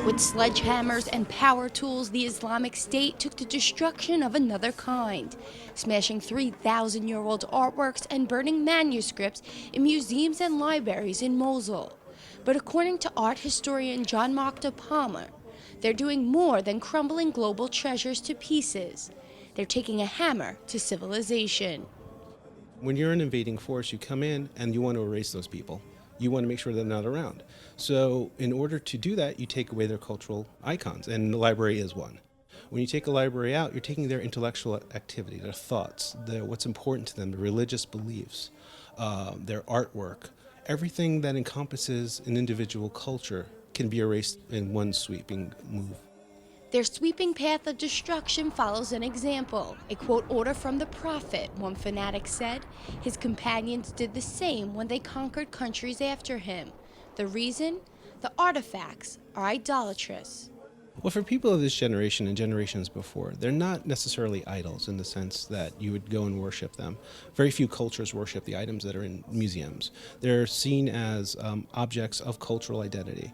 With sledgehammers and power tools, the Islamic State took the destruction of another kind, smashing 3,000-year-old artworks and burning manuscripts in museums and libraries in Mosul. But according to art historian John Mark Palmer, they're doing more than crumbling global treasures to pieces. They're taking a hammer to civilization. When you're an invading force, you come in and you want to erase those people. You want to make sure they're not around. So in order to do that, you take away their cultural icons, and the library is one. When you take a library out, you're taking their intellectual activity, their thoughts, what's important to them, their religious beliefs, their artwork. Everything that encompasses an individual culture can be erased in one sweeping move. Their sweeping path of destruction follows an example, a quote order from the Prophet. One fanatic said his companions did the same when they conquered countries after him. The reason? The artifacts are idolatrous. Well, for people of this generation and generations before, they're not necessarily idols in the sense that you would go and worship them. Very few cultures worship the items that are in museums. They're seen as objects of cultural identity.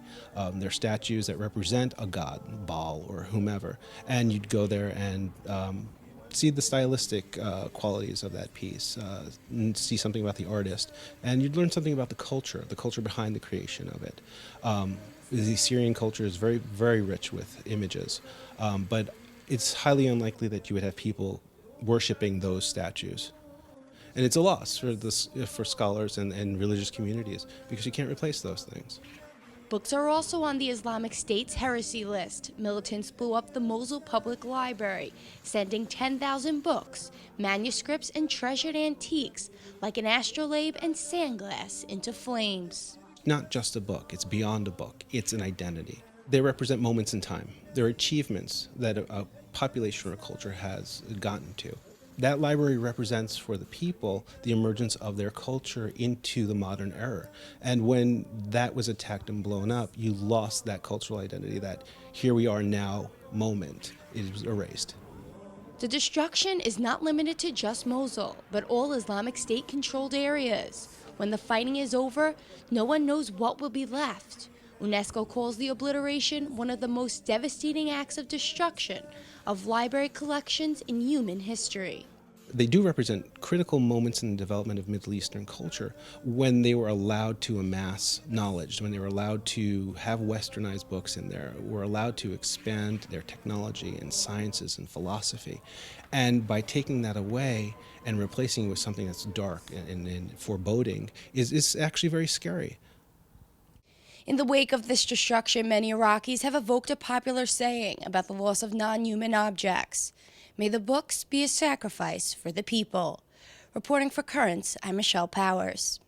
They're statues that represent a god, Baal or whomever, and you'd go there and see the stylistic qualities of that piece, see something about the artist, and you'd learn something about the culture behind the creation of it. The Syrian culture is very, very rich with images, but it's highly unlikely that you would have people worshiping those statues. And it's a loss for scholars and religious communities because you can't replace those things. Books are also on the Islamic State's heresy list. Militants blew up the Mosul Public Library, sending 10,000 books, manuscripts, and treasured antiques like an astrolabe and sandglass into flames. Not just a book, it's beyond a book, it's an identity. They represent moments in time. They're achievements that a population or a culture has gotten to. That library represents for the people the emergence of their culture into the modern era. And when that was attacked and blown up, you lost that cultural identity, that here we are now moment. It was erased. The destruction is not limited to just Mosul, but all Islamic State-controlled areas. When the fighting is over, no one knows what will be left. UNESCO calls the obliteration one of the most devastating acts of destruction of library collections in human history. They do represent critical moments in the development of Middle Eastern culture when they were allowed to amass knowledge, when they were allowed to have westernized books in there, were allowed to expand their technology and sciences and philosophy. And by taking that away and replacing it with something that's dark and foreboding is actually very scary. In the wake of this destruction, many Iraqis have evoked a popular saying about the loss of non-human objects. May the books be a sacrifice for the people. Reporting for Currents, I'm Michelle Powers.